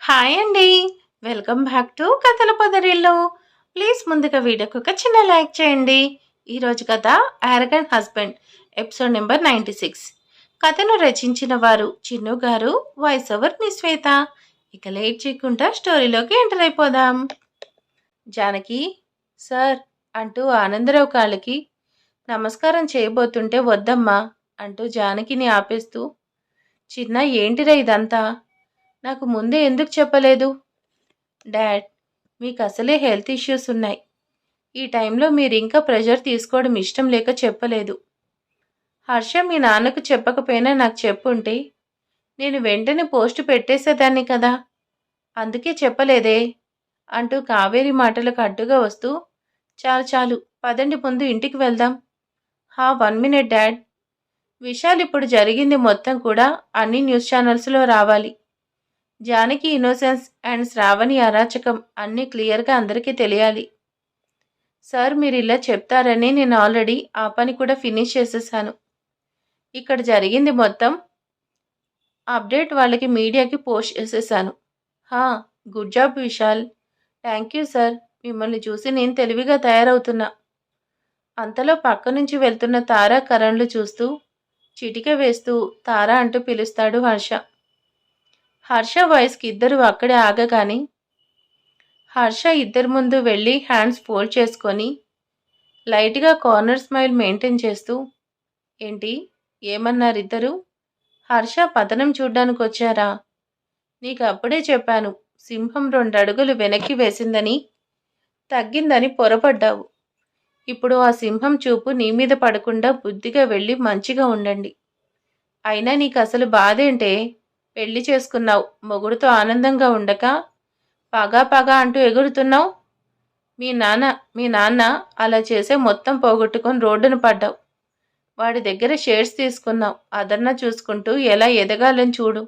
Hi అండి. Welcome back to కథల పొదరిల్లు. Please ముందుగా వీడియోకి ఒక చిన్న లైక్ చేయండి. ఈరోజు కథ ఆరగంట్ హస్బెండ్ ఎపిసోడ్ నెంబర్ 96. కథను రచించిన వారు చిన్ను గారు, వాయిస్ ఓవర్ మీ శ్వేత. ఇక లేట్ చేయకుండా స్టోరీలోకి ఎంటర్ అయిపోదాం. జానకి సార్ అంటూ ఆనందరావు కాళ్ళకి నమస్కారం చేయబోతుంటే వద్దమ్మా అంటూ జానకిని ఆపేస్తూ, చిన్న ఏంటిరా ఇదంతా, నాకు ముందే ఎందుకు చెప్పలేదు? డాడ్, మీకు అసలే హెల్త్ ఇష్యూస్ ఉన్నాయి. ఈ టైంలో మీరు ఇంకా ప్రెషర్ తీసుకోవడం ఇష్టం లేక చెప్పలేదు. హర్ష మీ నాన్నకు చెప్పకపోయినా నాకు చెప్పుంటే నేను వెంటనే పోస్ట్ పెట్టేసేదాన్ని కదా, అందుకే చెప్పలేదే అంటూ కావేరి మాటలకు అడ్డుగా వస్తూ, చాలు చాలు పదండి ముందు ఇంటికి వెళ్దాం. 1 మినిట్ డాడ్. విశాల్ ఇప్పుడు జరిగింది మొత్తం కూడా అన్ని న్యూస్ ఛానల్స్లో రావాలి. జానకి ఇన్నోసెన్స్ అండ్ శ్రావణి అరాచకం అన్నీ క్లియర్గా అందరికీ తెలియాలి. సార్ మీరు ఇలా చెప్తారని నేను ఆల్రెడీ ఆ పని కూడా ఫినిష్ చేసేసాను. ఇక్కడ జరిగింది మొత్తం అప్డేట్ వాళ్ళకి మీడియాకి పోస్ట్ చేసేసాను. Good job Vishal. Thank you sir. మిమ్మల్ని చూసి నేను తెలివిగా తయారవుతున్నా. అంతలో పక్క నుంచి వెళ్తున్న తారా కరణ్లు చూస్తూ చిటిక వేస్తూ తారా అంటూ పిలుస్తాడు హర్ష. హర్ష వాయిస్కి ఇద్దరు అక్కడే ఆగగాని హర్ష ఇద్దరి ముందు వెళ్ళి హ్యాండ్స్ ఫోల్డ్ చేసుకొని లైట్గా కార్నర్ స్మైల్ మెయింటైన్ చేస్తూ, ఏంటి ఏమన్నారు ఇద్దరు? హర్ష పతనం చూడ్డానికి వచ్చారా? నీకు అప్పుడే చెప్పాను, సింహం 2 అడుగులు వెనక్కి వేసిందని, తగ్గిందని పొరపడ్డావు. ఇప్పుడు ఆ సింహం చూపు నీ మీద పడకుండా బుద్ధిగా వెళ్ళి మంచిగా ఉండండి. అయినా నీకు అసలు బాధేంటే? పెళ్లి చేసుకున్నావు, మొగుడుతో ఆనందంగా ఉండక పగా పగా అంటూ ఎగురుతున్నావు. మీ నాన్న అలా చేసే మొత్తం పోగొట్టుకొని రోడ్డున పడ్డావు. వాడి దగ్గర షేర్స్ తీసుకున్నావు. అదన్నా చూసుకుంటూ ఎలా ఎదగాలని చూడు,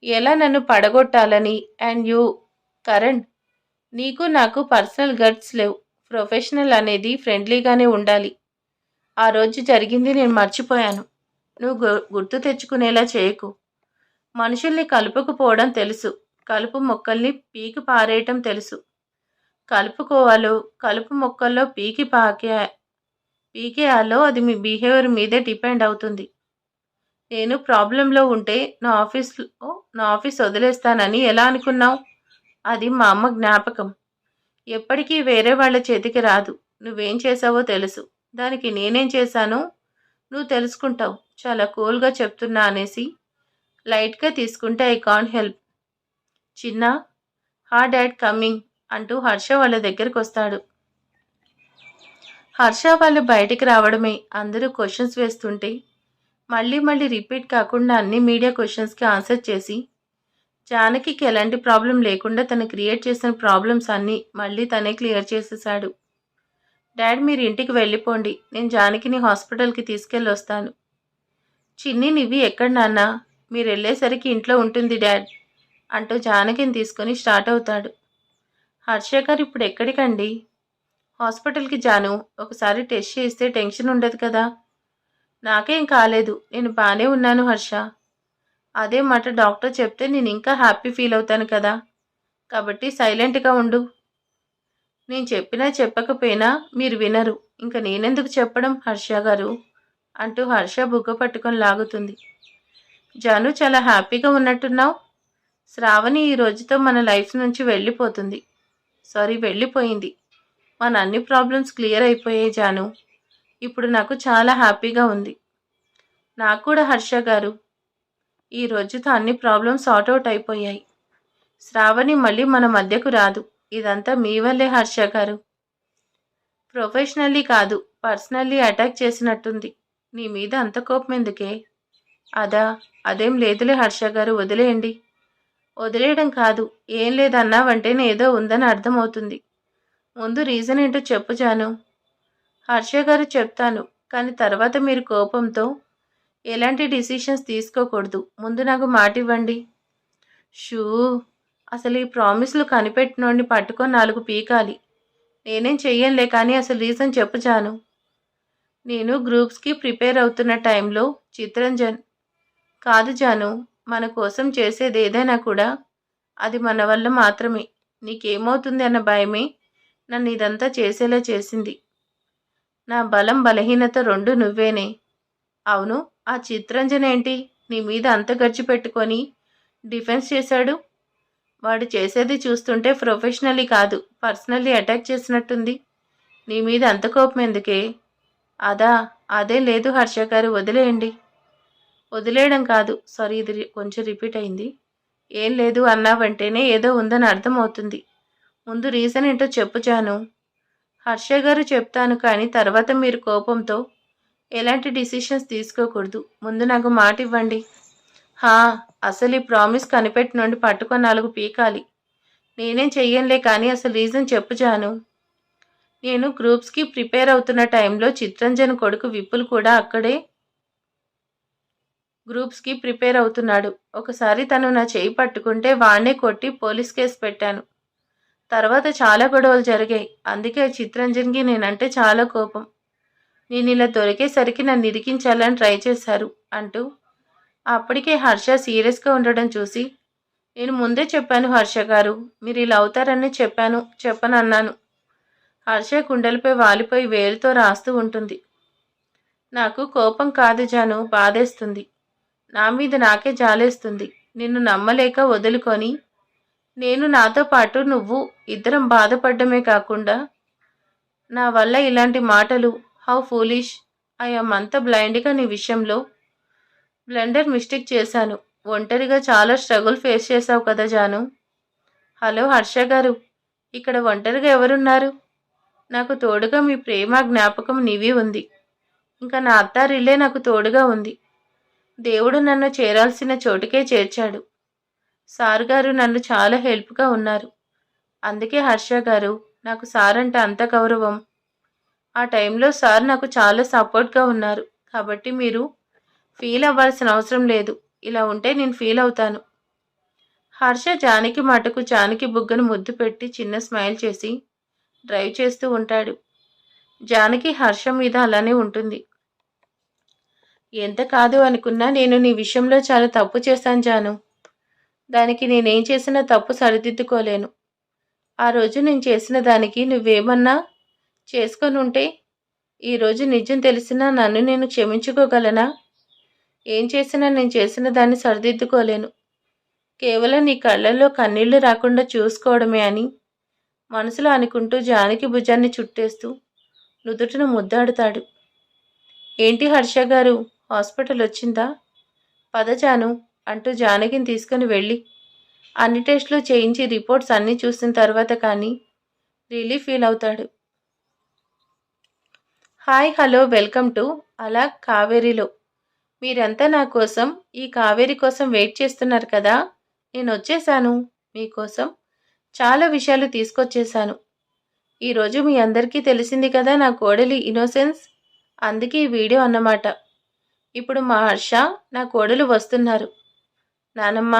ఎలా నన్ను పడగొట్టాలని. అండ్ యూ కరణ్, నీకు నాకు పర్సనల్ గట్స్ లేవు. ప్రొఫెషనల్ అనేది ఫ్రెండ్లీగానే ఉండాలి. ఆ రోజు జరిగింది నేను మర్చిపోయాను. నువ్వు గుర్తు తెచ్చుకునేలా చేయకు. మనుషుల్ని కలుపుకుపోవడం తెలుసు, కలుపు మొక్కల్ని పీకి పారేయటం తెలుసు. కలుపుకోవాలో కలుపు మొక్కల్లో పీకేయాలో అది మీ బిహేవియర్ మీదే డిపెండ్ అవుతుంది. నేను ప్రాబ్లంలో ఉంటే నా ఆఫీస్ వదిలేస్తానని ఎలా అనుకున్నావు? అది మా అమ్మ జ్ఞాపకం. ఎప్పటికీ వేరే వాళ్ళ చేతికి రాదు. నువ్వేం చేసావో తెలుసు. దానికి నేనేం చేశానో నువ్వు తెలుసుకుంటావు. చాలా కూల్గా చెప్తున్నా అనేసి లైట్గా తీసుకుంటే ఐ కాంట్ హెల్ప్. చిన్న డాడ్ కమింగ్ అంటూ హర్ష వాళ్ళ దగ్గరికి వస్తాడు. హర్ష వాళ్ళు బయటికి రావడమే అందరూ క్వశ్చన్స్ వేస్తుంటే మళ్ళీ మళ్ళీ రిపీట్ కాకుండా అన్ని మీడియా క్వశ్చన్స్కి ఆన్సర్ చేసి జానకికి ఎలాంటి ప్రాబ్లం లేకుండా తను క్రియేట్ చేసిన ప్రాబ్లమ్స్ అన్నీ మళ్ళీ తనే క్లియర్ చేసేసాడు. డాడ్ మీరు ఇంటికి వెళ్ళిపోండి, నేను జానకిని హాస్పిటల్కి తీసుకెళ్ళి వస్తాను. చిన్ని నివి ఎక్కడ నాన్న? మీరు వెళ్ళేసరికి ఇంట్లో ఉంటుంది డాడ్ అంటూ జానకిని తీసుకొని స్టార్ట్ అవుతాడు. హర్ష గారు ఇప్పుడు ఎక్కడికండి? హాస్పిటల్కి జాను. ఒకసారి టెస్ట్ చేస్తే టెన్షన్ ఉండదు కదా. నాకేం కాలేదు, నేను బాగానే ఉన్నాను హర్ష. అదే మాట డాక్టర్ చెప్తే నేను ఇంకా హ్యాపీ ఫీల్ అవుతాను కదా, కాబట్టి సైలెంట్గా ఉండు. నేను చెప్పినా చెప్పకపోయినా మీరు వినరు, ఇంకా నేనెందుకు చెప్పడం హర్ష గారు అంటూ హర్ష బుగ్గ పట్టుకొని లాగుతుంది. జాను చాలా హ్యాపీగా ఉన్నట్టున్నావు. శ్రావణి ఈ రోజుతో మన లైఫ్ నుంచి వెళ్ళిపోయింది. మన అన్ని ప్రాబ్లమ్స్ క్లియర్ అయిపోయాయి జాను. ఇప్పుడు నాకు చాలా హ్యాపీగా ఉంది. నాకు కూడా హర్ష గారు. ఈ రోజుతో అన్ని ప్రాబ్లమ్స్ సార్ట్అవుట్ అయిపోయాయి. శ్రావణి మళ్ళీ మన మధ్యకు రాదు. ఇదంతా మీ వల్లే హర్ష గారు. ప్రొఫెషనల్లీ కాదు, పర్సనల్లీ అటాక్ చేసినట్టుంది. నీ మీద అంత కోపం ఎందుకే? అదేం లేదులే హర్ష గారు, వదిలేయండి. వదిలేయడం కాదు, ఏం లేదన్నావంటేనే ఏదో ఉందని అర్థమవుతుంది. ముందు రీజన్ ఏంటో చెప్పు జాను. హర్ష గారు చెప్తాను, కానీ తర్వాత మీరు కోపంతో ఎలాంటి డిసిషన్స్ తీసుకోకూడదు. ముందు నాకు మాట ఇవ్వండి. షూ, అసలు ఈ ప్రామిస్లు కనిపెట్టినోడిని పట్టుకొని 4 పీకాలి. నేనేం చెయ్యంలే, కానీ అసలు రీజన్ చెప్పు జాను. నేను గ్రూప్స్కి ప్రిపేర్ అవుతున్న టైంలో చిత్రంజన్. కాదు జాను, మన కోసం చేసేది ఏదైనా కూడా అది మన వల్ల మాత్రమే. నీకేమవుతుంది అన్న భయమే నన్ను ఇదంతా చేసేలా చేసింది. నా బలం బలహీనత రెండు నువ్వేనే. అవును, ఆ చిత్రంజన్ ఏంటి నీ మీద అంత ఖర్చు పెట్టుకొని డిఫెన్స్ చేశాడు? వాడు చేసేది చూస్తుంటే ప్రొఫెషనల్లీ కాదు, పర్సనల్లీ అటాక్ చేసినట్టుంది. నీ మీద అంత కోపం ఎందుకే? అదే లేదు హర్ష గారు, వదిలేయండి. వదిలేయడం కాదు, సారీ, ఇది కొంచెం రిపీట్ అయింది. ఏం లేదు అన్నావంటేనే ఏదో ఉందని అర్థమవుతుంది. ముందు రీజన్ ఏంటో చెప్పు జాను. హర్ష గారు చెప్తాను, కానీ తర్వాత మీరు కోపంతో ఎలాంటి డిసిషన్స్ తీసుకోకూడదు. ముందు నాకు మాట ఇవ్వండి. హా, అసలు ఈ ప్రామిస్ కనిపెట్టి నుండి పట్టుకొని 4 పీకాలి. నేనేం చెయ్యనులే, కానీ అసలు రీజన్ చెప్పు జాను. నేను గ్రూప్స్కి ప్రిపేర్ అవుతున్న టైంలో చిత్రంజన్ కొడుకు విపుల్ కూడా అక్కడే గ్రూప్స్కి ప్రిపేర్ అవుతున్నాడు. ఒకసారి తను నా చేయి పట్టుకుంటే వాణ్ణే కొట్టి పోలీస్ కేసు పెట్టాను. తర్వాత చాలా గొడవలు జరిగాయి. అందుకే చిత్రంజన్కి నేనంటే చాలా కోపం. నేను ఇలా దొరికేసరికి నన్ను ఇరికించాలని ట్రై చేశారు అంటూ అప్పటికే హర్ష సీరియస్గా ఉండడం చూసి, నేను ముందే చెప్పాను హర్ష గారు, మీరు ఇలా అవుతారని చెప్పనన్నాను. హర్ష కుండలపై వాలిపోయి వేలుతో రాస్తూ ఉంటుంది. నాకు కోపం కాదు జాను, బాధేస్తుంది. నా మీద నాకే జాలేస్తుంది. నిన్ను నమ్మలేక వదులుకొని నేను, నాతో పాటు నువ్వు ఇద్దరం బాధపడ్డమే కాకుండా నా వల్ల ఇలాంటి మాటలు. How foolish I'm. అంత బ్లైండ్గా నీ విషయంలో బ్లెండర్ మిస్టేక్ చేశాను. ఒంటరిగా చాలా స్ట్రగుల్ ఫేస్ చేశావు కదా జాను. హలో హర్ష గారు, ఇక్కడ ఒంటరిగా ఎవరున్నారు? నాకు తోడుగా మీ ప్రేమ జ్ఞాపకం నీవి ఉంది. ఇంకా నా అత్తారిల్లే నాకు తోడుగా ఉంది. దేవుడు నన్ను చేరాల్సిన చోటుకే చేర్చాడు. సార్ గారు నన్ను చాలా హెల్ప్గా ఉన్నారు. అందుకే హర్ష గారు, నాకు సార్ అంటే అంత గౌరవం. ఆ టైంలో సార్ నాకు చాలా సపోర్ట్గా ఉన్నారు. కాబట్టి మీరు ఫీల్ అవ్వాల్సిన అవసరం లేదు. ఇలా ఉంటే నేను ఫీల్ అవుతాను. హర్ష జానకి మటుకు జానకి బుగ్గను ముద్దు పెట్టి చిన్న స్మైల్ చేసి డ్రైవ్ చేస్తూ ఉంటాడు. జానకి హర్ష మీద అలానే ఉంటుంది. ఎంత కాదు అనుకున్నా నేను నీ విషయంలో చాలా తప్పు చేశాను జాను. దానికి నేనేం చేసినా తప్పు సరిదిద్దుకోలేను. ఆ రోజు నేను చేసిన దానికి నువ్వేమన్నా చేసుకొని ఉంటే ఈరోజు నిజం తెలిసినా నన్ను నేను క్షమించుకోగలనా? ఏం చేసినా నేను చేసిన దాన్ని సరిదిద్దుకోలేను. కేవలం నీ కళ్ళల్లో కన్నీళ్లు రాకుండా చూసుకోవడమే అని మనసులో అనుకుంటూ జానకి భుజాన్ని చుట్టేస్తూ నుదుటిన ముద్దాడుతాడు. ఏంటి హర్ష గారు, హాస్పిటల్ వచ్చిందా? పద జాను అంటూ జానకిని తీసుకుని వెళ్ళి అన్ని టెస్టులు చేయించి రిపోర్ట్స్ అన్నీ చూసిన తర్వాత కానీ రిలీఫ్ ఫీల్ అవుతాడు. హాయ్, హలో, వెల్కమ్ టు అలా కావేరీలో. మీరంతా నా కోసం, ఈ కావేరి కోసం వెయిట్ చేస్తున్నారు కదా. నేను వచ్చేసాను. మీకోసం చాలా విషయాలు తీసుకొచ్చేసాను. ఈరోజు మీ అందరికీ తెలిసింది కదా నా కోడలి ఇన్నోసెన్స్. అందుకే ఈ వీడియో అన్నమాట. ఇప్పుడు మా హర్ష, నా కోడలు వస్తున్నారు. నానమ్మ,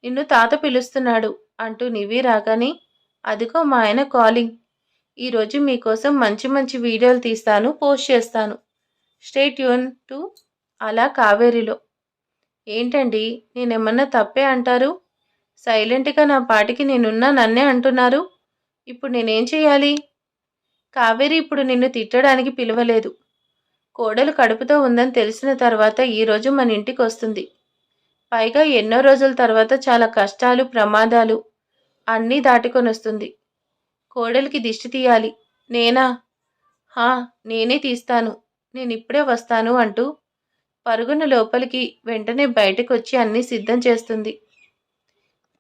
నిన్ను తాత పిలుస్తున్నాడు అంటూ నివి రాగానే, అదిగో మా ఆయన కాలింగ్. ఈరోజు మీకోసం మంచి మంచి వీడియోలు తీస్తాను, పోస్ట్ చేస్తాను. స్టే ట్యూన్ టు అలా కావేరిలో. ఏంటండి, నేనేమన్నా తప్పే అంటారు? సైలెంట్గా నా పాటికి నేనున్నా నన్నే అంటున్నారు. ఇప్పుడు నేనేం చేయాలి? కావేరి ఇప్పుడు నిన్ను తిట్టడానికి పిలవలేదు. కోడలు కడుపుతో ఉందని తెలిసిన తర్వాత ఈరోజు మన ఇంటికి వస్తుంది. పైగా ఎన్నో రోజుల తర్వాత చాలా కష్టాలు, ప్రమాదాలు అన్నీ దాటుకొని వస్తుంది. కోడలికి దిష్టి తీయాలి. నేనా? నేనే తీస్తాను. నేనిప్పుడే వస్తాను అంటూ పరుగున లోపలికి, వెంటనే బయటకు వచ్చి అన్నీ సిద్ధం చేస్తుంది.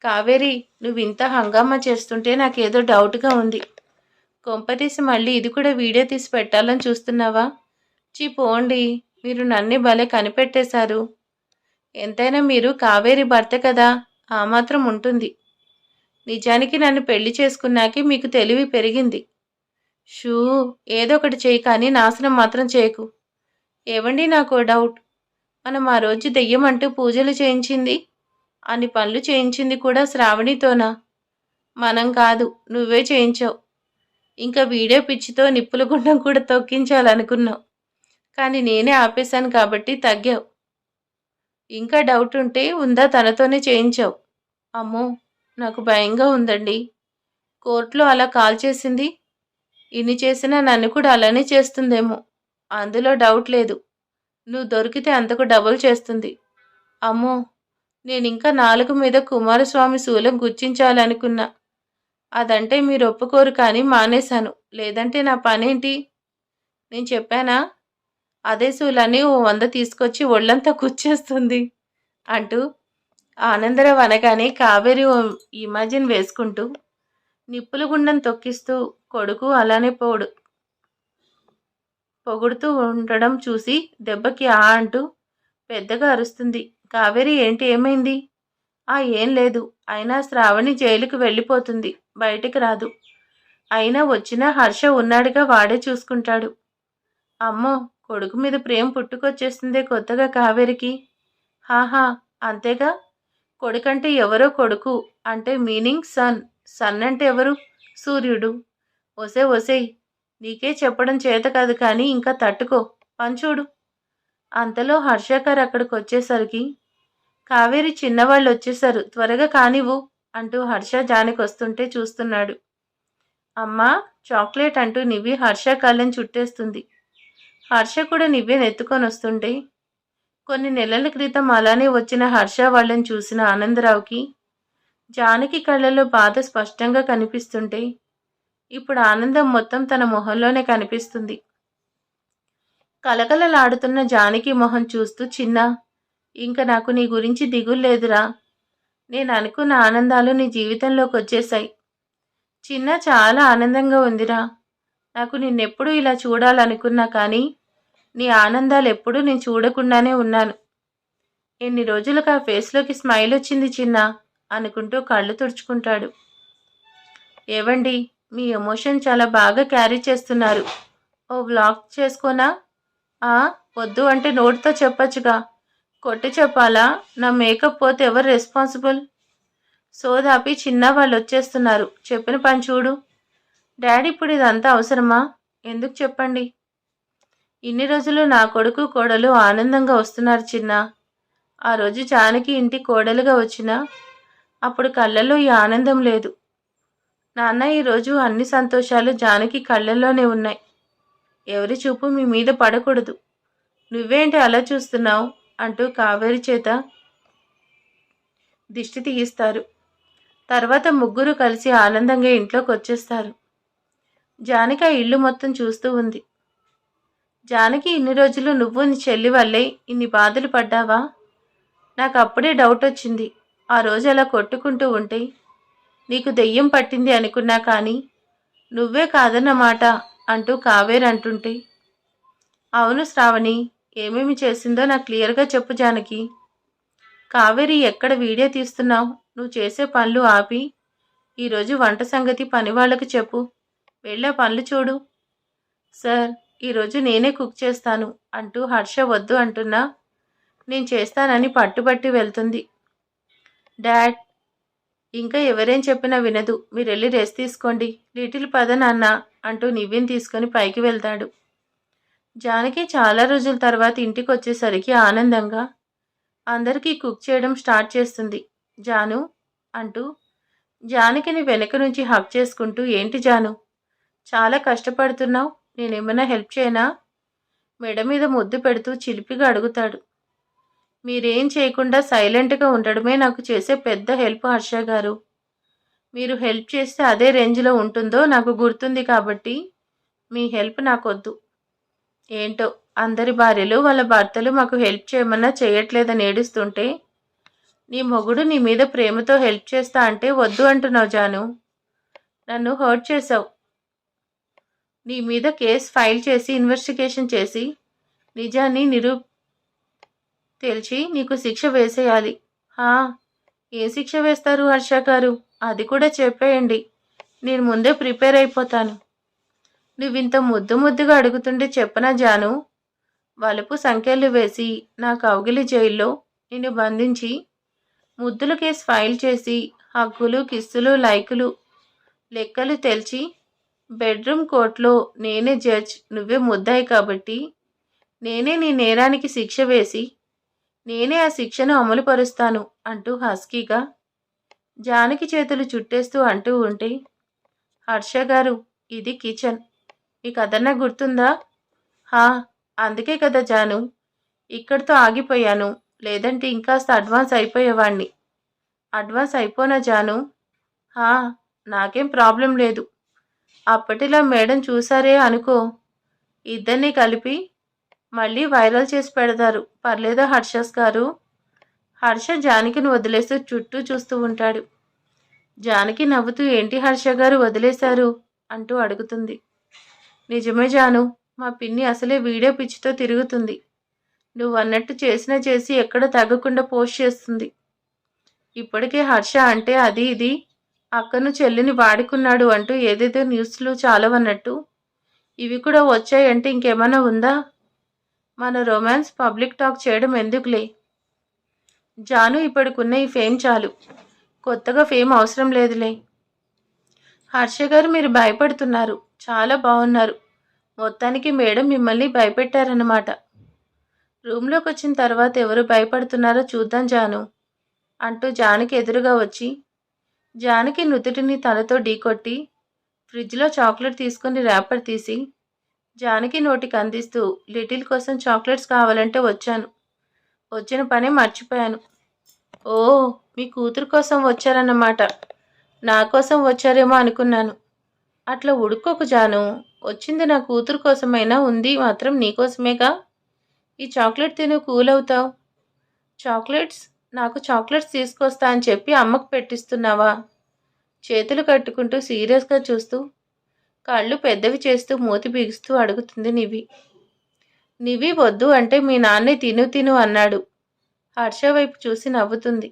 కావేరి, నువ్వు ఇంత హంగామా చేస్తుంటే నాకేదో డౌట్గా ఉంది. కొంపతీసి మళ్ళీ ఇది కూడా వీడియో తీసి పెట్టాలని చూస్తున్నావా? పోండి, మీరు నన్నే భలే కనిపెట్టేశారు. ఎంతైనా మీరు కావేరి భర్త కదా, ఆ మాత్రం ఉంటుంది. నిజానికి నన్ను పెళ్లి చేసుకున్నాకే మీకు తెలివి పెరిగింది. ఏదో ఒకటి చేయి, కానీ నాశనం మాత్రం చేయకు. ఏవండి, నాకు డౌట్. మనం ఆ రోజు దెయ్యం అంటూ పూజలు చేయించింది, అన్ని పనులు చేయించింది కూడా శ్రావణితోనా? మనం కాదు, నువ్వే చేయించావు. ఇంకా వీడియో పిచ్చితో నిప్పుల గుండం కూడా తొక్కించాలనుకున్నావు, కానీ నేనే ఆపేశాను కాబట్టి తగ్గావు. ఇంకా డౌట్ ఉందా, తనతోనే చేయించావు. అమ్మో, నాకు భయంగా ఉందండి. కోర్టులో అలా కాల్ చేసింది. ఇన్ని చేసినా నన్ను కూడా అలానే చేస్తుందేమో. అందులో డౌట్ లేదు. నువ్వు దొరికితే అంతకు డబుల్ చేస్తుంది. అమ్మో! నేనింకా నాలుక మీద కుమారస్వామి శూలం గుచ్చించాలనుకున్నా. అదంటే మీరు ఒప్పుకోరు కానీ మానేశాను. లేదంటే నా పనేంటి? నేను చెప్పానా? అదే శూలాన్ని ఓ 100 తీసుకొచ్చి ఒళ్ళంతా కుచ్చేస్తుంది అంటూ ఆనందరావు అనగానే కావేరి ఓ ఇమాజిన్ వేసుకుంటూ నిప్పుల గుండం తొక్కిస్తూ కొడుకు అలానే పొగుడుతూ ఉండడం చూసి దెబ్బకి ఆ అంటూ పెద్దగా అరుస్తుంది. కావేరి ఏంటి ఏమైంది? ఏం లేదు. అయినా శ్రావణి జైలుకు వెళ్ళిపోతుంది. బయటికి రాదు. అయినా వచ్చినా హర్ష ఉన్నాడుగా వాడే చూసుకుంటాడు. అమ్మో! కొడుకు మీద ప్రేమ పుట్టుకొచ్చేస్తుందే కొత్తగా కావేరికి. హాహా! అంతేగా. కొడుకంటే ఎవరో కొడుకు అంటే మీనింగ్ సన్. సన్ అంటే ఎవరు? సూర్యుడు. ఒసేయ్ నీకే చెప్పడం చేత కాదు కానీ ఇంకా తట్టుకో. పంచూడు. అంతలో హర్షాకర్ అక్కడికొచ్చేసరికి కావేరి చిన్నవాళ్ళు వచ్చేశారు. త్వరగా కానివ్వు అంటూ హర్ష జానికొస్తుంటే చూస్తున్నాడు. అమ్మా చాక్లెట్ అంటూ నివ్వి హర్ష కళ్ళని చుట్టేస్తుంది. హర్ష కూడా నివ్వెని ఎత్తుకొని వస్తుంటే కొన్ని నెలల క్రితం అలానే వచ్చిన హర్ష వాళ్ళని చూసిన ఆనందరావుకి జానకి కళ్ళల్లో బాధ స్పష్టంగా కనిపిస్తుంటే ఇప్పుడు ఆనందం మొత్తం తన మొహంలోనే కనిపిస్తుంది. కలకలలాడుతున్న జానకి మొహం చూస్తూ చిన్నా, ఇంక నాకు నీ గురించి దిగుల్లేదురా. నేను అనుకున్న ఆనందాలు నీ జీవితంలోకి వచ్చేశాయి. చిన్న చాలా ఆనందంగా ఉందిరా. నాకు నిన్నెప్పుడూ ఇలా చూడాలనుకున్నా కానీ నీ ఆనందాలు ఎప్పుడూ నేను చూడకుండానే ఉన్నాను. ఎన్ని రోజులకు ఆ ఫేస్లోకి స్మైల్ వచ్చింది చిన్న అనుకుంటూ కళ్ళు తుడుచుకుంటాడు. ఏవండి, మీ ఎమోషన్ చాలా బాగా క్యారీ చేస్తున్నారు. ఓ వ్లాగ్ చేసుకోనా? వద్దు అంటే నోటితో చెప్పచ్చుగా. కొట్టి చెప్పాలా? నా మేకప్ పోతే ఎవరు రెస్పాన్సిబుల్? సోదాపి చిన్న వాళ్ళు వచ్చేస్తున్నారు. చెప్పిన పని చూడు. డాడీ ఇప్పుడు ఇదంతా అవసరమా? ఎందుకు చెప్పండి. ఇన్ని రోజులు నా కొడుకు కోడలు ఆనందంగా వస్తున్నారు చిన్న. ఆ రోజు జానకి ఇంటి కోడలుగా వచ్చినా అప్పుడు కళ్ళల్లో ఈ ఆనందం లేదు. నాన్న ఈరోజు అన్ని సంతోషాలు జానకి కళ్ళల్లోనే ఉన్నాయి. ఎవరి చూపు మీ మీద పడకూడదు. నువ్వేంటి అలా చూస్తున్నావు అంటూ కావేరి చేత దిష్టి తీయిస్తారు. తర్వాత ముగ్గురు కలిసి ఆనందంగా ఇంట్లోకి వచ్చేస్తారు. జానకి ఆ ఇల్లు మొత్తం చూస్తూ ఉంది. జానకి, ఇన్ని రోజులు నువ్వు నీ చెల్లి వల్లే ఇన్ని బాధలు పడ్డావా? నాకు అప్పుడే డౌట్ వచ్చింది. ఆ రోజు అలా కొట్టుకుంటూ ఉంటే నీకు దెయ్యం పట్టింది అనుకున్నా కానీ నువ్వే కాదన్నమాట అంటూ కావేరి అంటుంటే, అవును శ్రావణి, ఏమేమి చేసిందో నాకు క్లియర్గా చెప్పు జానకి. కావేరి, ఎక్కడ వీడియో తీస్తున్నావు? నువ్వు చేసే పనులు ఆపి ఈరోజు వంట సంగతి పని వాళ్ళకు చెప్పు. వెళ్ళా పనులు చూడు. సార్, ఈరోజు నేనే కుక్ చేస్తాను అంటూ హర్ష వద్దు అంటున్నా నేను చేస్తానని పట్టుబట్టి వెళ్తుంది. డాడ్, ఇంకా ఎవరేం చెప్పినా వినదు. మీరెళ్ళి రెస్ట్ తీసుకోండి. లిటిల్ పద నాన్న అంటూ నివ్విని తీసుకొని పైకి వెళ్తాడు. జానకి చాలా రోజుల తర్వాత ఇంటికి వచ్చేసరికి ఆనందంగా అందరికీ కుక్ చేయడం స్టార్ట్ చేస్తుంది. జాను అంటూ జానకిని వెనక నుంచి హక్ చేసుకుంటూ, ఏంటి జాను, చాలా కష్టపడుతున్నావు, నేనేమైనా హెల్ప్ చేయనా? మెడ మీద ముద్దు పెడుతూ చిలిపిగా అడుగుతాడు. మీరేం చేయకుండా సైలెంట్గా ఉండడమే నాకు చేసే పెద్ద హెల్ప్ హర్ష గారు. మీరు హెల్ప్ చేస్తే అదే రేంజ్లో ఉంటుందో నాకు గుర్తుంది కాబట్టి మీ హెల్ప్ నాకొద్దు. ఏంటో అందరి భార్యలు వాళ్ళ భర్తలు మాకు హెల్ప్ చేయమన్నా చేయట్లేదని ఏడుస్తుంటే నీ మొగుడు నీ మీద ప్రేమతో హెల్ప్ చేస్తా అంటే వద్దు అంటున్నావు జాను. నన్ను హర్ట్ చేసావు. నీ మీద కేసు ఫైల్ చేసి ఇన్వెస్టిగేషన్ చేసి నిజాన్ని తేల్చి నీకు శిక్ష వేసేయాలి. ఏ శిక్ష వేస్తారు హర్ష గారు? అది కూడా చెప్పేయండి. నేను ముందే ప్రిపేర్ అయిపోతాను. నువ్వింత ముద్దుగా అడుగుతుంటే చెప్పనా జాను? వలుపు సంఖ్యలు వేసి నా కౌగిలి జైల్లో నిన్ను బంధించి ముద్దుల కేసు ఫైల్ చేసి హక్కులు కిస్సులు లైకులు లెక్కలు తెల్చి బెడ్రూమ్ కోర్టులో నేనే జడ్జ్, నువ్వే ముద్దాయి కాబట్టి నేనే నీ నేరానికి శిక్ష వేసి నేనే ఆ శిక్షను అమలుపరుస్తాను అంటూ హస్కీగా జానకి చేతులు చుట్టేస్తూ అంటూ ఉంటే, హర్ష గారు, ఇది కిచెన్. మీకు అదన్నా గుర్తుందా? హా, అందుకే కదా జాను, ఇక్కడితో ఆగిపోయాను. లేదంటే ఇంకాస్త అడ్వాన్స్ అయిపోయేవాణ్ణి. అడ్వాన్స్ అయిపోనా జాను? హా, నాకేం ప్రాబ్లం లేదు. అప్పటిలా మేడం చూసారే అనుకో, ఇద్దరిని కలిపి మళ్ళీ వైరల్ చేసి పెడతారు. పర్లేదా హర్షస్ గారు? హర్ష జానకిని వదిలేస్తూ చుట్టూ చూస్తూ ఉంటాడు. జానకి నవ్వుతూ, ఏంటి హర్ష గారు వదిలేశారు అంటూ అడుగుతుంది. నిజమే జాను, మా పిన్ని అసలే వీడియో పిచ్చితో తిరుగుతుంది. నువ్వన్నట్టు చేసినా చేసి ఎక్కడ తగ్గకుండా పోస్ట్ చేస్తుంది. ఇప్పటికే హర్ష అంటే అది ఇది అక్కను చెల్లిని వాడుకున్నాడు అంటూ ఏదేదో న్యూస్లు చాలవన్నట్టు ఇవి కూడా వచ్చాయంటే ఇంకేమైనా ఉందా? మన రొమాన్స్ పబ్లిక్ టాక్ చేయడం ఎందుకులే జాను, ఇప్పటికున్న ఈ ఫేమ్ చాలు. కొత్తగా ఫేమ్ అవసరం లేదులే. హర్ష గారు, మీరు భయపడుతున్నారు. చాలా బాగున్నారు. మొత్తానికి మేడం మిమ్మల్ని భయపెట్టారన్నమాట. రూమ్లోకి వచ్చిన తర్వాత ఎవరు భయపడుతున్నారో చూద్దాం జాను అంటూ జానకి ఎదురుగా వచ్చి జానకి నుదుటిని తలతో ఢీకొట్టి ఫ్రిడ్జ్లో చాక్లెట్ తీసుకుని ర్యాపర్ తీసి జానకి నోటికి అందిస్తూ, లిటిల్ కోసం చాక్లెట్స్ కావాలంటే వచ్చాను. వచ్చిన పనే మర్చిపోయాను. ఓ, మీ కూతురు కోసం వచ్చారన్నమాట. నా కోసం వచ్చారేమో అనుకున్నాను. అట్లా ఉడుక్కోకు జాను, వచ్చింది నా కూతురు కోసమైనా ఉంది మాత్రం నీకోసమేగా. ఈ చాక్లెట్ తిను, కూల్ అవుతావు. చాక్లెట్స్? నాకు చాక్లెట్స్ తీసుకొస్తా అని చెప్పి అమ్మకు పెట్టిస్తున్నావా? చేతులు కట్టుకుంటూ సీరియస్గా చూస్తూ కళ్ళు పెద్దవి చేస్తూ మూతి బిగుస్తూ అడుగుతుంది నివి. నివి వద్దు అంటే మీ నాన్నే తిను తిను అన్నాడు. హర్ష వైపు చూసి నవ్వుతుంది.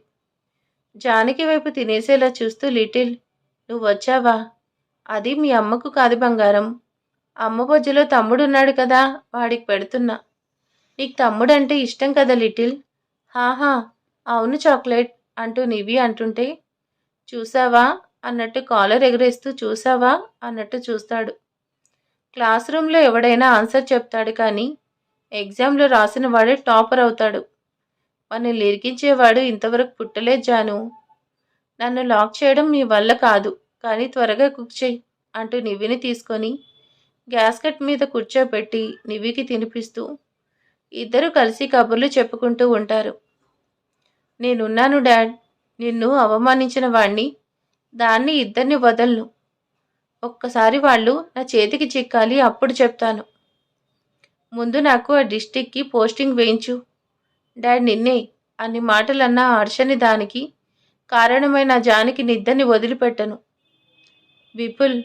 జానకి వైపు తినేసేలా చూస్తూ, లిటిల్, నువ్వు వచ్చావా? అది మీ అమ్మకు కాదు బంగారం. అమ్మ బొజ్జలో తమ్ముడున్నాడు కదా, వాడికి పెడుతున్నా. నీకు తమ్ముడంటే ఇష్టం కదా లిటిల్? హాహా, అవును చాక్లెట్ అంటూ నివి అంటుంటే, చూసావా అన్నట్టు కాలర్ ఎగరేస్తూ, చూసావా అన్నట్టు చూస్తాడు. క్లాస్ రూమ్లో ఎవడైనా ఆన్సర్ చెప్తాడు కానీ ఎగ్జామ్లో రాసిన వాడే టాపర్ అవుతాడు. మనల్ని ఇరికించేవాడు ఇంతవరకు పుట్టలేదు జాను. నన్ను లాక్ చేయడం మీ వల్ల కాదు, కానీ త్వరగా కుక్ చేయి అంటూ నివిని తీసుకొని గ్యాస్ కట్ మీద కూర్చోబెట్టి నివికి తినిపిస్తూ ఇద్దరు కలిసి కబుర్లు చెప్పుకుంటూ ఉంటారు. నేనున్నాను డాడ్. నిన్ను అవమానించిన వాణ్ణి, దాన్ని ఇద్దరిని వదలను. ఒక్కసారి వాళ్ళు నా చేతికి చిక్కాలి, అప్పుడు చెప్తాను. ముందు నాకు ఆ డిస్టిక్కి పోస్టింగ్ వేయించు. డాడ్, నిన్నే అన్ని మాటలన్నా హర్షని దానికి కారణమైన జానికి నిద్దరిని వదిలిపెట్టను. విపుల్,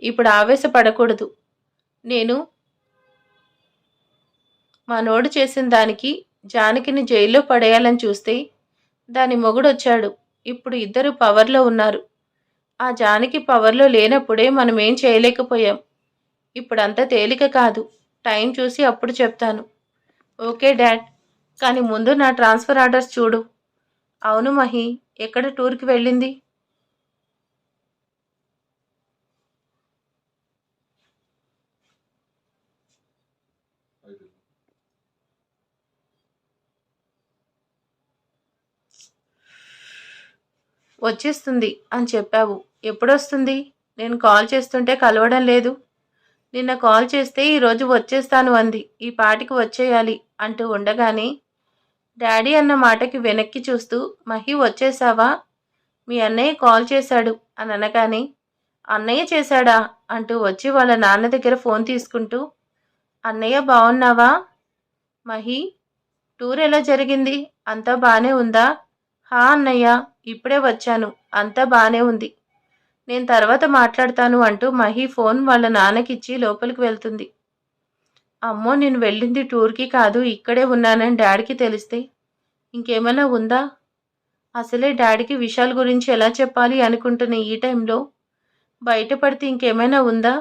ఇప్పుడు ఆవేశపడకూడదు. నేను మనోడు చేసిన దానికి జానకిని జైల్లో పడేయాలని చూస్తే దాని మొగుడొచ్చాడు. ఇప్పుడు ఇద్దరు పవర్లో ఉన్నారు. ఆ జానకి పవర్లో లేనప్పుడే మనం ఏం చేయలేకపోయాం. ఇప్పుడంతా తేలిక కాదు. టైం చూసి అప్పుడు చెప్తాను. ఓకే డాడ్, కానీ ముందు నా ట్రాన్స్ఫర్ ఆర్డర్స్ చూడు. అవును మహి, ఎక్కడ టూర్కి వెళ్ళింది? వచ్చేస్తుంది అని చెప్పావు. ఎప్పుడొస్తుంది? నేను కాల్ చేస్తుంటే కలవడం లేదు. నిన్న కాల్ చేస్తే ఈరోజు వచ్చేస్తాను అంది. ఈ పాటికి వచ్చేయాలి అంటూ ఉండగానే డాడీ అన్న మాటకి వెనక్కి చూస్తూ, మహి వచ్చేసావా? మీ అన్నయ్య కాల్ చేశాడు అని అనగానే, అన్నయ్య చేశాడా అంటూ వచ్చి వాళ్ళ నాన్న దగ్గర ఫోన్ తీసుకుంటూ, అన్నయ్య బాగున్నావా? మహి, టూర్ ఎలా జరిగింది? అంతా బాగానే ఉందా? హా అన్నయ్య, ఇప్పుడే వచ్చాను. అంతా బాగానే ఉంది. నేను తర్వాత మాట్లాడతాను అంటూ మహి ఫోన్ వాళ్ళ నాన్నకిచ్చి లోపలికి వెళ్తుంది. అమ్మో, నేను వెళ్ళింది టూర్కి కాదు, ఇక్కడే ఉన్నానని డాడీకి తెలిస్తే ఇంకేమైనా ఉందా? అసలే డాడీకి విషయాల గురించి ఎలా చెప్పాలి అనుకుంటున్న ఈ టైంలో బయటపడితే ఇంకేమైనా ఉందా?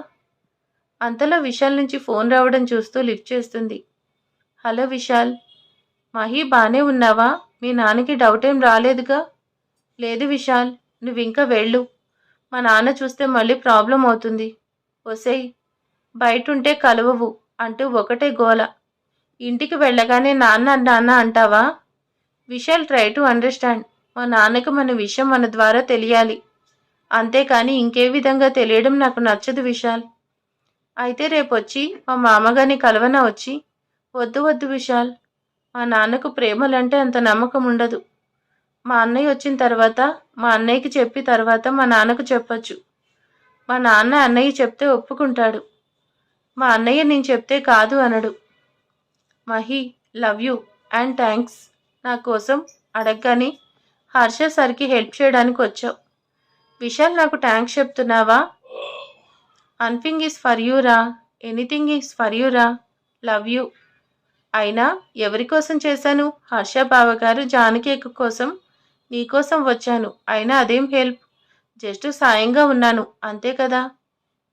అంతలో విశాల్ నుంచి ఫోన్ రావడం చూస్తూ లిఫ్ట్ చేస్తుంది. హలో విశాల్. మహి, బానే ఉన్నావా? మీ నాన్నకి డౌట్ ఏం రాలేదుగా? లేదు విశాల్, నువ్వింకా వెళ్ళు. మా నాన్న చూస్తే మళ్ళీ ప్రాబ్లం అవుతుంది. ఒసేయ్, బయటుంటే కలవవు అంటూ ఒకటే గోల. ఇంటికి వెళ్ళగానే నాన్న నాన్న అంటావా? Vishal, try to understand. మా నాన్నకు మన విషయం మన ద్వారా తెలియాలి. అంతేకాని ఇంకే విధంగా తెలియడం నాకు నచ్చదు విశాల్. అయితే రేపొచ్చి మా మామగారిని కలవనా వచ్చి? వద్దు వద్దు విశాల్. మా నాన్నకు ప్రేమలంటే అంత నమ్మకం ఉండదు. మా అన్నయ్య వచ్చిన తర్వాత మా అన్నయ్యకి చెప్పి తర్వాత మా నాన్నకు చెప్పచ్చు. మా నాన్న అన్నయ్య చెప్తే ఒప్పుకుంటాడు. మా అన్నయ్య నేను చెప్తే కాదు అనడు. Mahi, love you and thanks. నా కోసం అడగగానే హర్ష సార్కి హెల్ప్ చేయడానికి వచ్చావు. విశాల్ నాకు థ్యాంక్స్ చెప్తున్నావా? అన్థింగ్ ఈజ్ ఫర్ యూ రా. ఎనీథింగ్ ఈజ్ ఫర్ యూ రా. Love you. అయినా ఎవరి కోసం చేశాను? హర్ష బావగారు జానకి అక్క కోసం నీకోసం వచ్చాను. అయినా అదేం హెల్ప్? జస్ట్ సాయంగా ఉన్నాను అంతే కదా.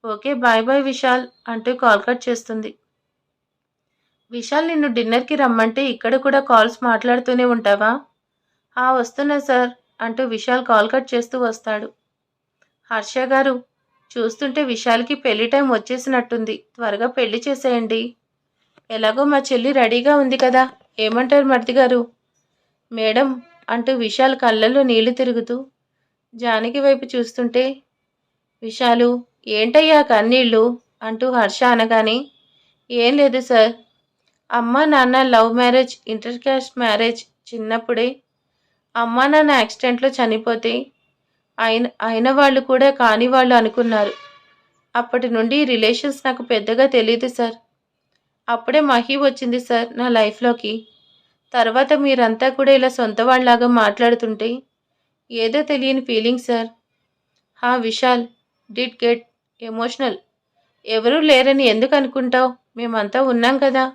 ఓకే బాయ్ బాయ్ విశాల్ అంటూ కాల్ కట్ చేస్తుంది. విశాల్ నిన్ను డిన్నర్కి రమ్మంటే ఇక్కడ కూడా కాల్స్ మాట్లాడుతూనే ఉంటావా? వస్తున్నా సార్ అంటూ విశాల్ కాల్ కట్ చేస్తూ వస్తాడు. హర్ష గారు, చూస్తుంటే విశాల్కి పెళ్లి టైం వచ్చేసినట్టుంది. త్వరగా పెళ్లి చేసేయండి. ఎలాగో మా చెల్లి రెడీగా ఉంది కదా, ఏమంటారు మరిది గారు? మేడం అంటూ విశాల్ కళ్ళల్లో నీళ్లు తిరుగుతూ జానకి వైపు చూస్తుంటే, విశాలు ఏంటయ్యా కన్నీళ్ళు అంటూ హర్ష అనగానే, ఏం లేదు సార్, అమ్మ నాన్న love marriage, inter caste marriage. చిన్నప్పుడే అమ్మా నాన్న యాక్సిడెంట్లో చనిపోతే అయిన వాళ్ళు కూడా కాని వాళ్ళు అనుకున్నారు. అప్పటి నుండి రిలేషన్స్ నాకు పెద్దగా తెలియదు సార్. అప్పుడే మహి వచ్చింది సార్ నా లైఫ్లోకి. తర్వాత మీరంతా కూడా ఇలా సొంత వాళ్ళలాగా మాట్లాడుతుంటే ఏదో తెలియని feeling sir. Vishal, did get emotional. ఎవరూ లేరని ఎందుకు అనుకుంటావు? మేమంతా ఉన్నాం కదా.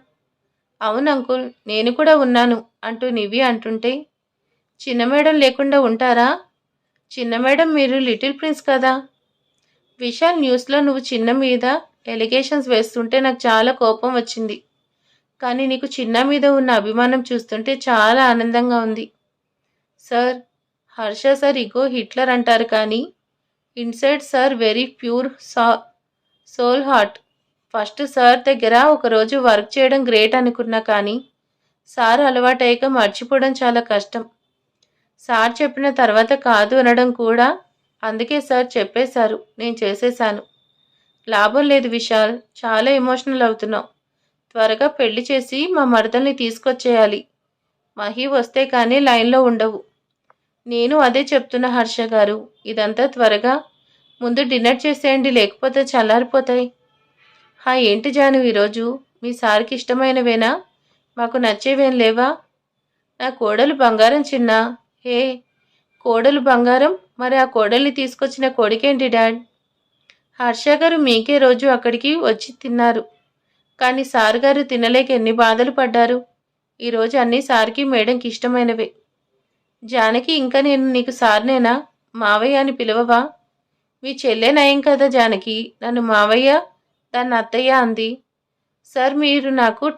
అవును అంకుల్, నేను కూడా ఉన్నాను అంటూ నివి అంటుంటే, చిన్న మేడం లేకుండా ఉంటారా? చిన్న మేడం మీరు లిటిల్ ప్రిన్స్ కదా. విశాల్, న్యూస్లో నువ్వు చిన్న మీద ఎలిగేషన్స్ వేస్తుంటే నాకు చాలా కోపం వచ్చింది. కానీ నీకు చిన్న మీద ఉన్న అభిమానం చూస్తుంటే చాలా ఆనందంగా ఉంది. Sir, Harsha sir ego Hitler అంటారు కానీ inside sir very pure soul heart. First sir దగ్గర ఒకరోజు వర్క్ చేయడం గ్రేట్ అనుకున్నా కానీ సార్ అలవాటయ్యాక మర్చిపోవడం చాలా కష్టం. సార్ చెప్పిన తర్వాత కాదు అనడం కూడా. అందుకే సార్ చెప్పేశారు, నేను చేసేశాను. లాభం లేదు విశాల్, చాలా ఎమోషనల్ అవుతున్నావు. త్వరగా పెళ్లి చేసి మా మరదల్ని తీసుకొచ్చేయాలి. మహి వస్తే కానీ లైన్లో ఉండవు. నేను అదే చెప్తున్నా హర్ష గారు, ఇదంతా త్వరగా ముందు డిన్నర్ చేసేయండి, లేకపోతే చల్లారిపోతాయి. ఏంటి జాను, ఈరోజు మీ సార్కి ఇష్టమైనవేనా? మాకు నచ్చేవేం లేవా? నా కోడలు బంగారం చిన్న. కోడలు బంగారం? మరి ఆ కోడల్ని తీసుకొచ్చిన కొడుకేంటి డాడ్? హర్ష గారు మీకే రోజు అక్కడికి వచ్చి తిన్నారు, కానీ సార్ గారు తినలేక ఎన్ని బాధలు పడ్డారు. ఈరోజు అన్నీ సార్కి మేడంకి ఇష్టమైనవే. జానకి, ఇంకా నేను నీకు సార్నేనా? మావయ్య అని పిలవవా? మీ చెల్లె నయం కదా జానకి, నన్ను మావయ్య, దాన్ని అత్తయ్య అంది. సార్, మీరు నాకు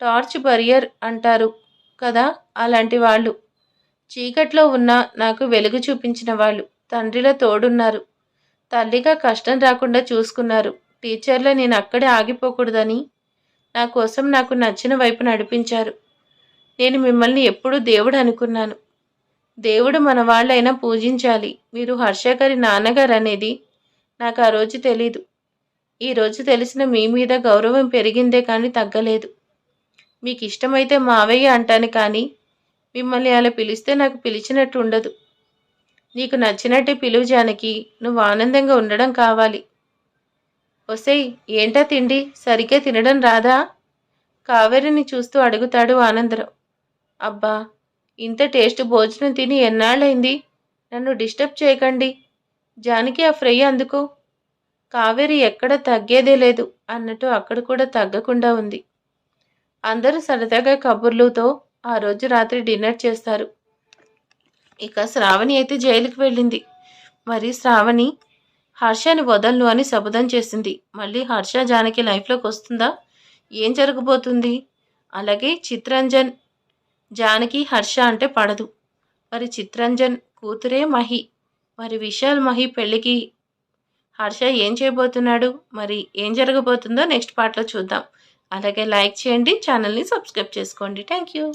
టార్చ్ బరియర్ అంటారు కదా, అలాంటి వాళ్ళు. చీకట్లో ఉన్న నాకు వెలుగు చూపించిన వాళ్ళు. తండ్రిలో తోడున్నారు, తల్లిగా కష్టం రాకుండా చూసుకున్నారు. టీచర్లో నేను అక్కడే ఆగిపోకూడదని నా కోసం నాకు నచ్చిన వైపు నడిపించారు. నేను మిమ్మల్ని ఎప్పుడూ దేవుడు అనుకున్నాను. దేవుడు మన వాళ్ళైనా పూజించాలి. మీరు హర్ష గారి నాన్నగారు అనేది నాకు ఆ రోజు తెలీదు. ఈరోజు తెలిసిన మీ మీద గౌరవం పెరిగిందే కానీ తగ్గలేదు. మీకు ఇష్టమైతే మావయ్య అంటాను, కానీ మిమ్మల్ని అలా పిలిస్తే నాకు పిలిచినట్టు ఉండదు. నీకు నచ్చినట్టే పిలువు జానకి, నువ్వు ఆనందంగా ఉండడం కావాలి. ఒసేయ్, ఏంటా తిండి, సరిగ్గా తినడం రాదా? కావేరిని చూస్తూ అడుగుతాడు ఆనందరావు. అబ్బా, ఇంత టేస్ట్ భోజనం తిని ఎన్నాళ్ళైంది, నన్ను డిస్టర్బ్ చేయకండి. జానకి, ఆ ఫ్రై అందుకో. కావేరి ఎక్కడ తగ్గేదే లేదు అన్నట్టు అక్కడ కూడా తగ్గకుండా ఉంది. అందరూ సరదాగా కబుర్లుతో ఆ రోజు రాత్రి డిన్నర్ చేస్తారు. ఇక శ్రావణి అయితే జైలుకి వెళ్ళింది. మరి శ్రావణి హర్షని వదలను అని శపథం చేసింది. మళ్ళీ హర్ష జానకి లైఫ్లోకి వస్తుందా? ఏం జరగబోతుంది? అలాగే చిత్రంజన్, జానకి హర్ష అంటే పడదు. మరి చిత్రంజన్ కూతురే మహి. మరి విశాల్ మహి పెళ్ళికి హర్ష ఏం చేయబోతున్నాడు? మరి ఏం జరగబోతుందో నెక్స్ట్ పార్ట్లో చూద్దాం. అలాగే లైక్ చేయండి, ఛానల్ని సబ్స్క్రైబ్ చేసుకోండి. Thank you.